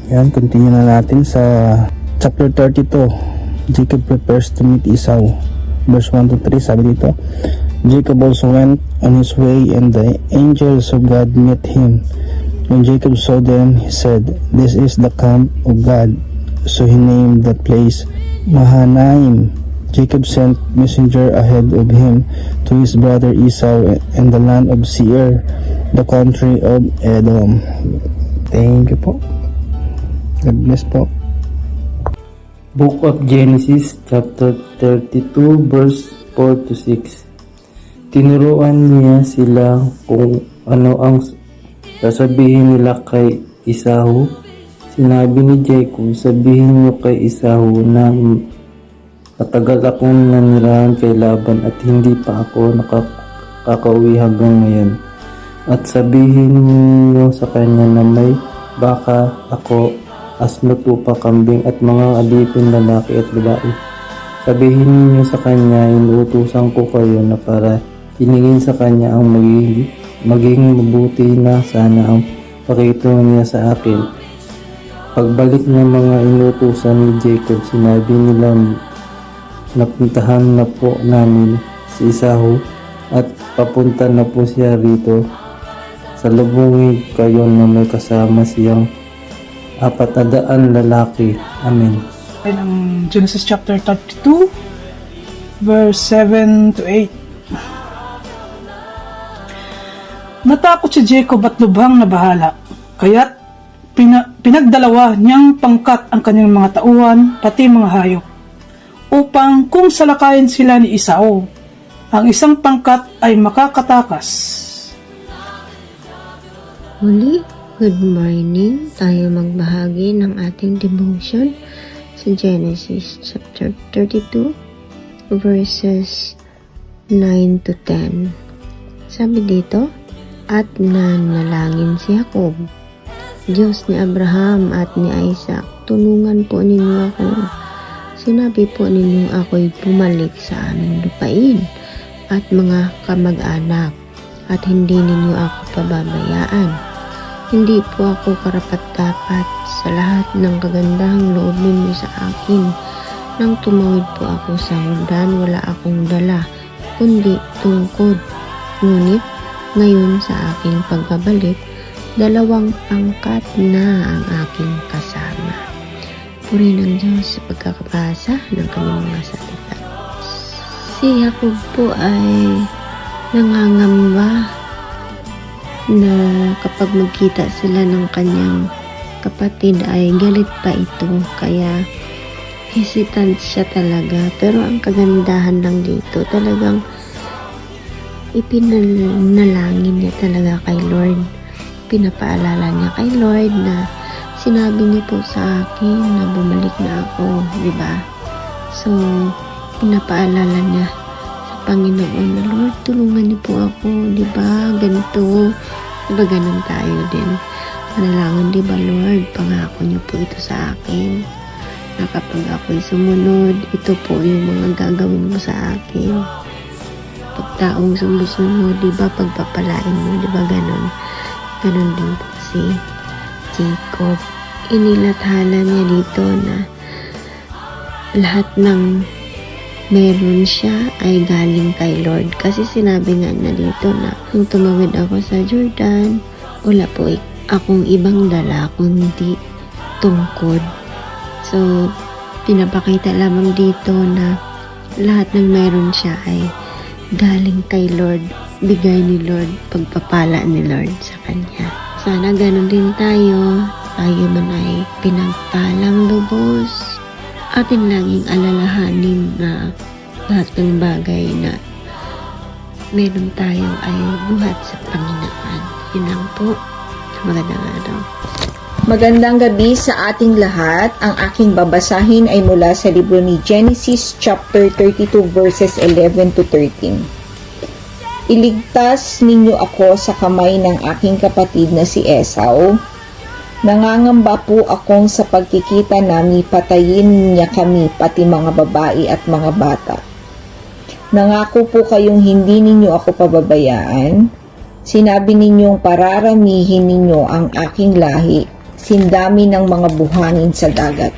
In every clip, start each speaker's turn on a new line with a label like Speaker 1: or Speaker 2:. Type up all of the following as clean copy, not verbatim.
Speaker 1: Yan, continue na natin sa chapter 32. Jacob prepares to meet Esau. Verse 1 to 3, sabi dito, Jacob also went on his way, and the angels of God met him. When Jacob saw them, he said, "This is the camp of God." So he named that place Mahanaim. Jacob sent messenger ahead of him to his brother Esau in the land of Seir, the country of Edom. Thank you po. God bless po.
Speaker 2: Book of Genesis chapter 32 verse 4 to 6. Tinuruan niya sila kung ano ang sasabihin nila kay Esau. Sinabi ni Jacob, sabihin niyo kay Esau na matagal akong nanirahan kay Laban at hindi pa ako nakakauwi hanggang ngayon. At sabihin niyo sa kanya na may baka ako, asno, tupa, kambing at mga alipin lalaki at babae. Sabihin niyo sa kanya, inuutusan ko kayo na para hiningin sa kanya ang maging mabuti na sana ang pakitungan niya sa akin. Pagbalik ng mga inutusan ni Jacob, sinabi nila, napuntahan na po namin si Esau at papunta na po siya rito. Salubungin kayo na may kasama siyang 400 lalaki. Amen.
Speaker 3: Ang Genesis chapter 32 verse 7 to 8. Natakot si Jacob at lubhang nabahala, kaya't pinagdalawa niyang pangkat ang kanyang mga tauhan pati mga hayop, upang kung salakayin sila ni Esau, ang isang pangkat ay makakatakas.
Speaker 4: Muli, good morning. Tayo magbahagi ng ating devotion sa Genesis chapter 32 verses 9 to 10. Sabi dito, at nanalangin si Jacob, Diyos ni Abraham at ni Isaac, tulungan po ninyo ako. Sinabi po ninyo ako'y bumalik sa aming lupain at mga kamag-anak, at hindi ninyo ako pababayaan. Hindi po ako karapat-dapat sa lahat ng kagandahang loob ninyo sa akin. Nang tumawid po ako sa Jordan, wala akong dala, kundi tungkod. Ngunit ngayon sa aking pagbabalik, 2 pangkat na ang aking kasama. Purihin ng Diyos sa pagkakabasa ng kanyang mga salita. Si Jacob po ay nangangamba na kapag magkita sila ng kanyang kapatid ay galit pa ito, kaya hesitant siya talaga. Pero ang kagandahan lang dito, talagang ipinalangin niya talaga kay Lord. Pinapaalala niya kay Lord na sinabi niya po sa akin na bumalik na ako, di ba? So, pinapaalala niya sa Panginoon na, Lord, tulungan niyo po ako, di ba? Ganito. Di ba ganun tayo din? Manalangin, di ba, Lord? Pangako niyo po ito sa akin. Na kapag ako'y sumunod, ito po yung mga gagawin mo sa akin. Pag taong sumusunod, di ba, pagpapalain mo, di ba ganun? Ganun din po si Jacob. Inilathala niya dito na lahat ng meron siya ay galing kay Lord. Kasi sinabi nga na dito na nung tumawid ako sa Jordan, wala po akong ibang dala kundi tungkod. So, pinapakita lamang dito na lahat ng meron siya ay galing kay Lord, bigay ni Lord, pagpapala ni Lord sa kanya. Sana ganun din tayo man ay pinagpalang lubos. Atin laging alalahanin na lahat ng bagay na meron tayo ay buhat sa Panginoon. Yun lang po. Magandang araw.
Speaker 5: Magandang gabi sa ating lahat. Ang aking babasahin ay mula sa libro ni Genesis chapter 32 verses 11 to 13. Iligtas ninyo ako sa kamay ng aking kapatid na si Esau. Nangangamba po akong sa pagkikita namin patayin niya kami pati mga babae at mga bata. Nangako po kayong hindi ninyo ako pababayaan. Sinabi ninyong pararamihin ninyo ang aking lahi sindami ng mga buhangin sa dagat.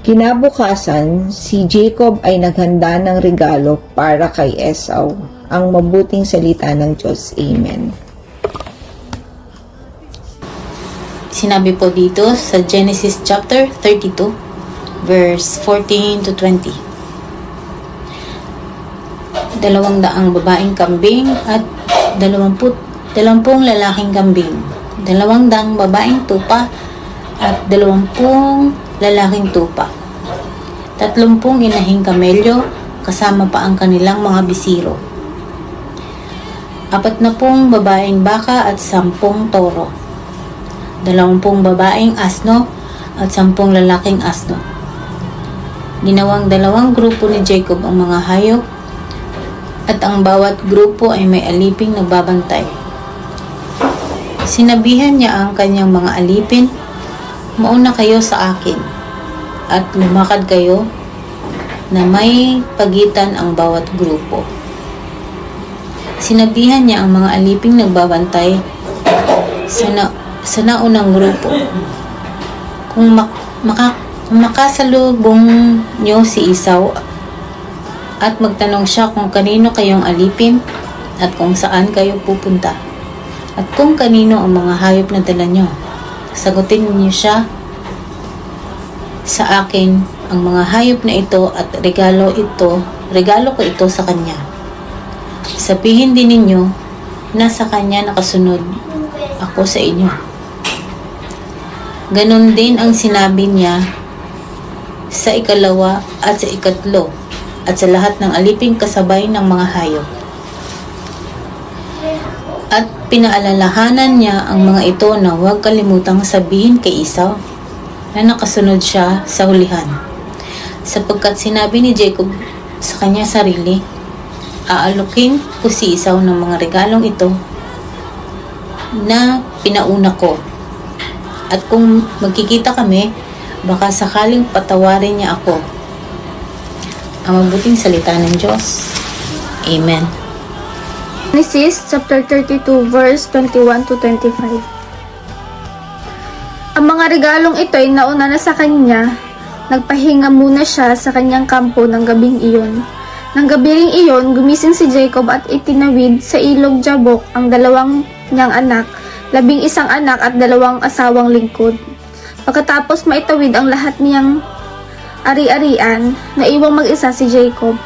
Speaker 5: Kinabukasan, si Jacob ay naghanda ng regalo para kay Esau, ang mabuting salita ng Diyos. Amen.
Speaker 6: Sinabi po dito sa Genesis chapter 32, verse 14 to 20. 200 babaeng kambing at 20 lalaking kambing, 200 babaeng tupa at 20 lalaking tupa, 30 inahing kamelyo kasama pa ang kanilang mga bisiro, 40 babaeng baka at 10 toro, 20 babaeng asno at 10 lalaking asno. Ginawang 2 grupo ni Jacob ang mga hayop at ang bawat grupo ay may aliping nagbabantay. Sinabihan niya ang kanyang mga alipin, "Mauna kayo sa akin at lumakad kayo na may pagitan ang bawat grupo." Sinabihan niya ang mga aliping nagbabantay sa naunang grupo, "Kung makasalubong niyo si Esau at magtanong siya kung kanino kayong alipin at kung saan kayo pupunta at kung kanino ang mga hayop na dala niyo, sagutin niyo siya sa akin ang mga hayop na ito at regalo ko ito sa kanya. Sabihin din ninyo na sa kanya nakasunod ako sa inyo." Ganon din ang sinabi niya sa ikalawa at sa ikatlo at sa lahat ng aliping kasabay ng mga hayop. At pinaalalahanan niya ang mga ito na huwag kalimutang sabihin kay Esau na nakasunod siya sa hulihan, sapagkat sinabi ni Jacob sa kanya sarili, "Aalukin ko si Esau ng mga regalong ito na pinauna ko. At kung magkikita kami, baka sakaling patawarin niya ako." Ang mabuting salita ng Diyos. Amen.
Speaker 7: Genesis chapter 32 verse 21 to 25. Ang mga regalong ito ay nauna na sa kanya. Nagpahinga muna siya sa kanyang kampo ng gabing iyon. Nang gabi ring iyon, gumising si Jacob at itinawid sa ilog Jabok ang 2 niyang anak, 11 anak at 2 asawang lingkod. Pagkatapos maitawid ang lahat niyang ari-arian, naiwang mag-isa si Jacob.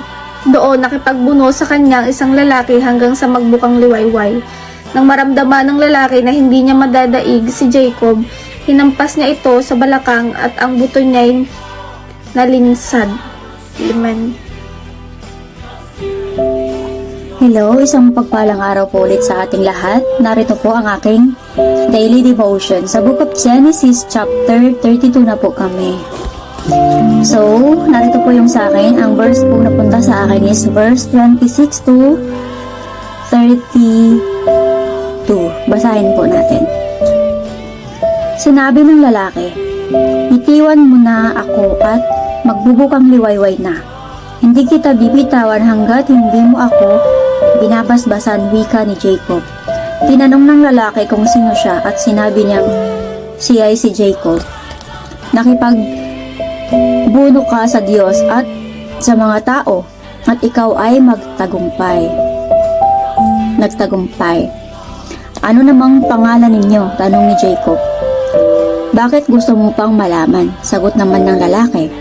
Speaker 7: Doon nakipagbuno sa kanyang isang lalaki hanggang sa magbukang liwayway. Nang maramdaman ng lalaki na hindi niya madadaig si Jacob, hinampas niya ito sa balakang at ang buto niya'y nalinsad. Amen.
Speaker 8: Hello, isang pagpalang araw po ulit sa ating lahat. Narito po ang aking daily devotion. Sa Book of Genesis chapter 32 na po kami. So, narito po yung sa akin. Ang verse po na punta sa akin is verse 26 to 32. Basahin po natin. Sinabi ng lalaki, "Itiwan mo na ako at magbubukang liwayway na. Hindi kita bibitawan hanggat hindi mo ako binabasbasan," wika ni Jacob. Tinanong ng lalaki kung sino siya at sinabi niyang siya ay si Jacob. "Nakipagbuno ka sa Diyos at sa mga tao at ikaw ay nagtagumpay. Ano namang pangalan ninyo?" tanong ni Jacob. "Bakit gusto mo pang malaman?" sagot naman ng lalaki.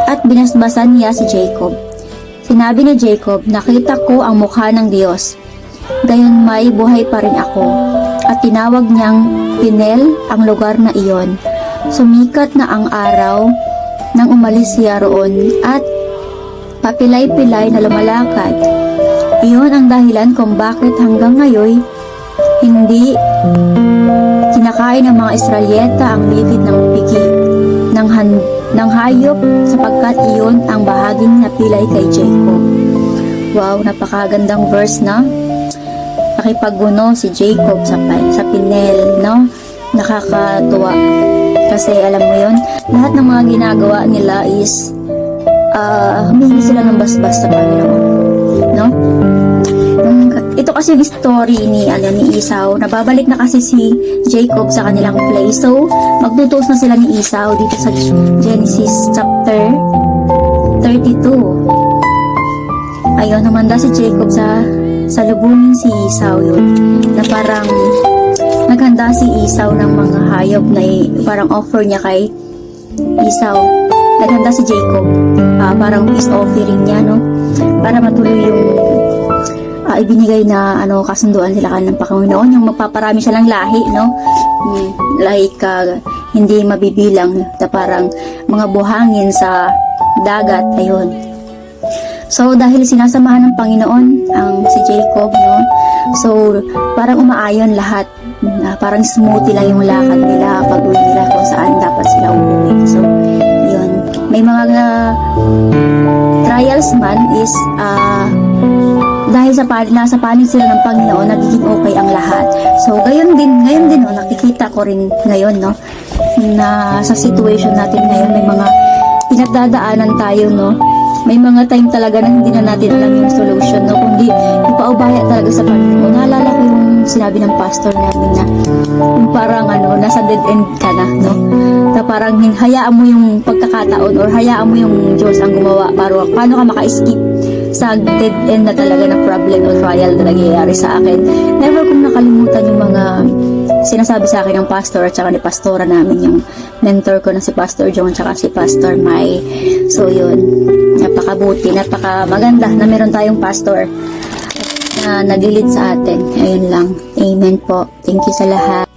Speaker 8: At binasbasan niya si Jacob. Sinabi ni Jacob, "Nakita ko ang mukha ng Diyos. Gayon may buhay pa rin ako." At tinawag niyang Pinel ang lugar na iyon. Sumikat na ang araw nang umalis siya roon at papilay-pilay na lumalakad. Iyon ang dahilan kung bakit hanggang ngayon hindi kinakain ng mga Israelyeta ang bibig ng pigi ng hayop, sapagkat iyon ang bahaging napilay kay Jacob. Wow, napakagandang verse, no? Nakipagbuno si Jacob sa Pinel, no? Nakakatuwa. Kasi alam mo yun, lahat ng mga ginagawa nila is humihingi sila ng basbas sa Panginoon, no? ito kasi yung story ni Esau. Nababalik na kasi si Jacob sa kanilang place. So, magtutuos na sila ni Esau dito sa Genesis chapter 32. Ayun, namanda si Jacob sa salubungin si Esau yun. Na parang naghanda si Esau ng mga hayop na parang offer niya kay Esau. Naghanda si Jacob. Parang peace offering niya, no? Para matuloy yung ibinigay na kasunduan sila kan ng Panginoon, yung magpaparami siya ng lahi, no? Lahi hindi mabibilang, na parang mga buhangin sa dagat, ayun. So, dahil sinasamahan ng Panginoon ang si Jacob, no? So, parang umaayon lahat. Parang smoothie lang yung lakad nila, pag-uwi nila kung saan dapat sila umuwi. So, yun. May mga trials man is dahil nasa panig sila ng Panginoon, nagiging okay ang lahat. So, ngayon din, nakikita ko rin ngayon, no, na sa situation natin ngayon, may mga pinagdadaanan tayo, no. May mga time talaga na hindi na natin alam yung solution, no, kundi ipaubaya talaga sa Panginoon. Naalala ko yung sinabi ng pastor namin na yung parang nasa dead end ka na, no, na parang hayaan mo yung pagkakataon or hayaan mo yung Diyos ang gumawa para paano ka maka-escape sa dead end na talaga na problem o trial na nangyayari sa akin. Never kong nakalimutan yung mga sinasabi sa akin ng pastor at saka ni pastora namin, yung mentor ko na si Pastor John at saka si Pastor Mai. So yun, napakabuti, napakamaganda na meron tayong pastor na nag-lead sa atin. Ayun lang. Amen po. Thank you sa lahat.